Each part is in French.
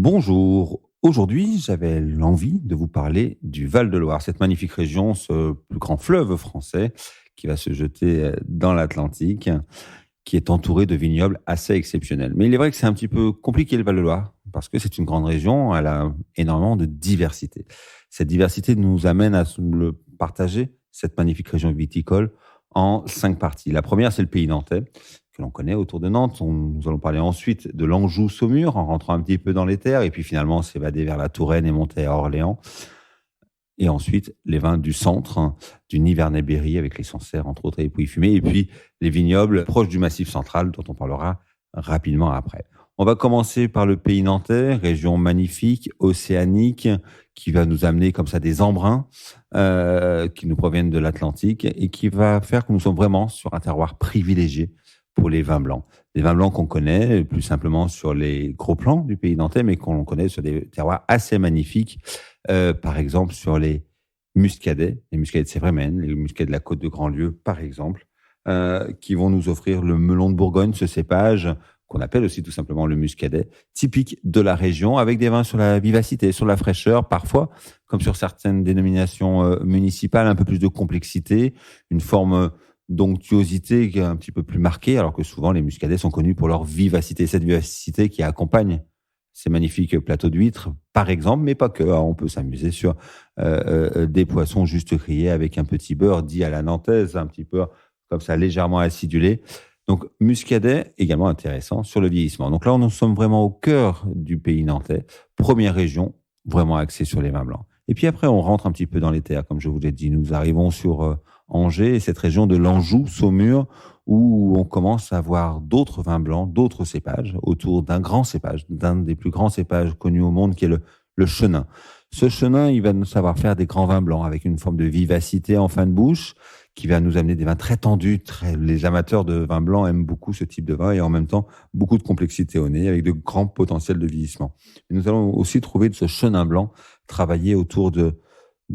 Bonjour. Aujourd'hui, j'avais l'envie de vous parler du Val-de-Loire, cette magnifique région, ce plus grand fleuve français qui va se jeter dans l'Atlantique, qui est entouré de vignobles assez exceptionnels. Mais il est vrai que c'est un petit peu compliqué le Val-de-Loire, parce que c'est une grande région, elle a énormément de diversité. Cette diversité nous amène à le partager, cette magnifique région viticole, en 5 parties. La première, c'est le pays nantais, que l'on connaît autour de Nantes. Nous allons parler ensuite de l'Anjou-Saumur, en rentrant un petit peu dans les terres, et puis finalement s'évader vers la Touraine et monter à Orléans. Et ensuite, les vins du centre, du Nivernais-Berry, avec les Sancerre, entre autres, et les Pouilly-Fumé, et puis les vignobles proches du Massif central, dont on parlera rapidement après. On va commencer par le pays nantais, région magnifique, océanique, qui va nous amener comme ça des embruns qui nous proviennent de l'Atlantique et qui va faire que nous sommes vraiment sur un terroir privilégié pour les vins blancs. Les vins blancs qu'on connaît plus simplement sur les gros plans du pays nantais, mais qu'on connaît sur des terroirs assez magnifiques, par exemple sur les muscadets de Sévrémen, les muscadets de la Côte de Grandlieu, par exemple, qui vont nous offrir le melon de Bourgogne, ce cépage qu'on appelle aussi tout simplement le muscadet, typique de la région, avec des vins sur la vivacité, sur la fraîcheur, parfois, comme sur certaines dénominations municipales, un peu plus de complexité, une forme d'onctuosité qui est un petit peu plus marquée, alors que souvent les muscadets sont connus pour leur vivacité, cette vivacité qui accompagne ces magnifiques plateaux d'huîtres, par exemple, mais pas que. On peut s'amuser sur des poissons juste grillés avec un petit beurre dit à la nantaise, un petit peu comme ça, légèrement acidulé. Donc, muscadet, également intéressant sur le vieillissement. Donc là, nous sommes vraiment au cœur du pays nantais, première région, vraiment axée sur les vins blancs. Et puis après, on rentre un petit peu dans les terres, comme je vous l'ai dit. Nous arrivons sur Angers et cette région de l'Anjou-Saumur, où on commence à voir d'autres vins blancs, d'autres cépages, autour d'un grand cépage, d'un des plus grands cépages connus au monde, qui est le chenin. Ce chenin, il va nous savoir faire des grands vins blancs, avec une forme de vivacité en fin de bouche, qui va nous amener des vins très tendus. Les amateurs de vins blancs aiment beaucoup ce type de vin et en même temps beaucoup de complexité au nez avec de grands potentiels de vieillissement. Et nous allons aussi trouver de ce chenin blanc travailler autour de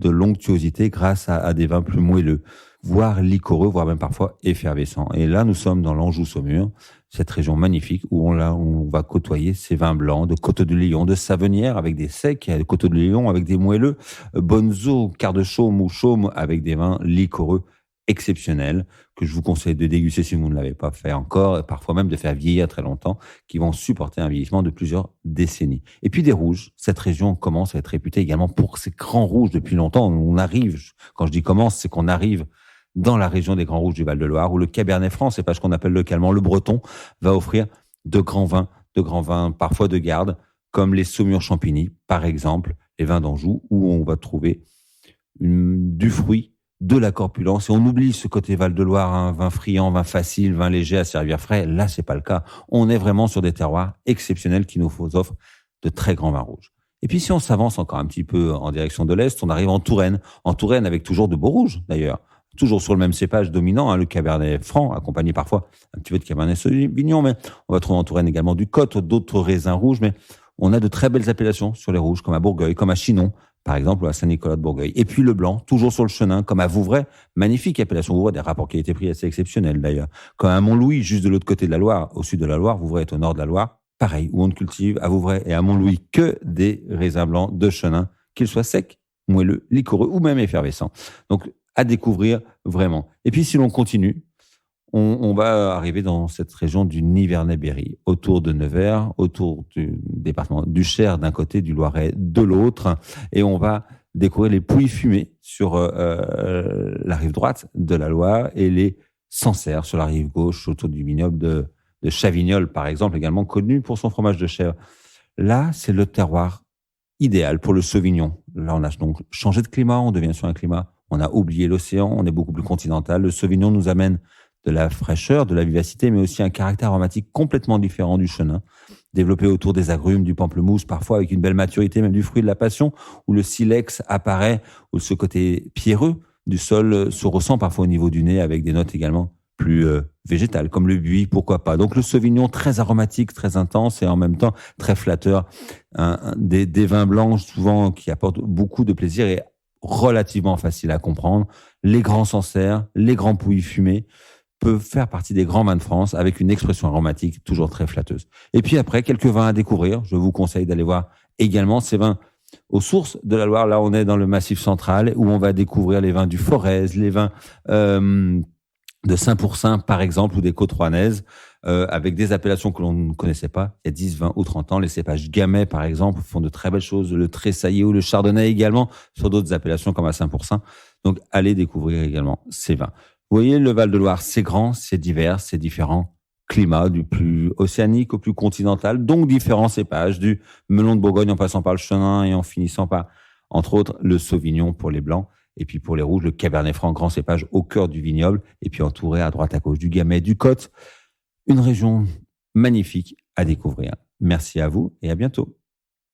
l'onctuosité grâce à des vins plus moelleux, voire liquoreux, voire même parfois effervescents. Et là, nous sommes dans l'Anjou-Saumur, cette région magnifique où on va côtoyer ces vins blancs de Côte-de-Lion, de Savenière avec des secs, de Côte-de-Lion avec des moelleux, Bonzo, quart de chaume ou chaume avec des vins liquoreux exceptionnels que je vous conseille de déguster si vous ne l'avez pas fait encore, et parfois même de faire vieillir très longtemps, qui vont supporter un vieillissement de plusieurs décennies. Et puis des rouges. Cette région commence à être réputée également pour ses grands rouges depuis longtemps. On arrive, quand je dis commence, c'est qu'on arrive dans la région des grands rouges du Val-de-Loire, où le Cabernet Franc, c'est pas ce qu'on appelle localement le breton, va offrir de grands vins parfois de garde, comme les Saumur Champigny, par exemple, les vins d'Anjou, où on va trouver du fruit, de la corpulence, et on oublie ce côté Val-de-Loire, un vin friand, vin facile, vin léger à servir frais. Là, c'est pas le cas. On est vraiment sur des terroirs exceptionnels qui nous offrent de très grands vins rouges. Et puis, si on s'avance encore un petit peu en direction de l'Est, on arrive en Touraine. En Touraine, avec toujours de beaux rouges, d'ailleurs. Toujours sur le même cépage dominant, le Cabernet Franc, accompagné parfois un petit peu de Cabernet Sauvignon, mais on va trouver en Touraine également du Côte, d'autres raisins rouges, mais on a de très belles appellations sur les rouges, comme à Bourgueil, comme à Chinon, par exemple, ou à Saint-Nicolas de Bourgueil. Et puis le blanc, toujours sur le chenin, comme à Vouvray, magnifique appellation Vouvray, des rapports qualité-prix assez exceptionnels d'ailleurs. Comme à Montlouis, juste de l'autre côté de la Loire, au sud de la Loire, Vouvray est au nord de la Loire, pareil, où on ne cultive à Vouvray et à Montlouis que des raisins blancs de chenin, qu'ils soient secs, moelleux, liquoreux ou même effervescents. Donc, à découvrir vraiment. Et puis, si l'on continue, on va arriver dans cette région du Nivernais-Berry, autour de Nevers, autour du département du Cher d'un côté, du Loiret de l'autre, et on va découvrir les Pouilly-Fumé sur la rive droite de la Loire et les Sancerre sur la rive gauche, autour du vignoble de Chavignol, par exemple, également connu pour son fromage de chèvre. Là, c'est le terroir idéal pour le Sauvignon. Là, on a donc changé de climat, on devient sur un climat, on a oublié l'océan, on est beaucoup plus continental. Le Sauvignon nous amène de la fraîcheur, de la vivacité, mais aussi un caractère aromatique complètement différent du chenin, développé autour des agrumes, du pamplemousse, parfois avec une belle maturité, même du fruit de la passion, où le silex apparaît, où ce côté pierreux du sol se ressent parfois au niveau du nez, avec des notes également plus végétales, comme le buis, pourquoi pas. Donc le Sauvignon, très aromatique, très intense, et en même temps très flatteur. Des vins blancs, souvent, qui apportent beaucoup de plaisir et relativement facile à comprendre. Les grands Sancerre, les grands Pouilly-Fumé, peut faire partie des grands vins de France avec une expression aromatique toujours très flatteuse. Et puis après, quelques vins à découvrir. Je vous conseille d'aller voir également ces vins aux sources de la Loire. Là, on est dans le Massif central où on va découvrir les vins du Forez, les vins de Saint-Pourçain, par exemple, ou des Côtes rouennaises, avec des appellations que l'on ne connaissait pas il y a 10, 20 ou 30 ans. Les cépages Gamay, par exemple, font de très belles choses. Le Tressaillé ou le Chardonnay également, sur d'autres appellations comme à Saint-Pourçain. Donc, allez découvrir également ces vins. Vous voyez, le Val-de-Loire, c'est grand, c'est divers, c'est différent. Climat, du plus océanique au plus continental, donc différents cépages, du melon de Bourgogne en passant par le chenin et en finissant par, entre autres, le Sauvignon pour les blancs. Et puis pour les rouges, le Cabernet Franc, grand cépage au cœur du vignoble, et puis entouré à droite à gauche du Gamay, du Côte. Une région magnifique à découvrir. Merci à vous et à bientôt.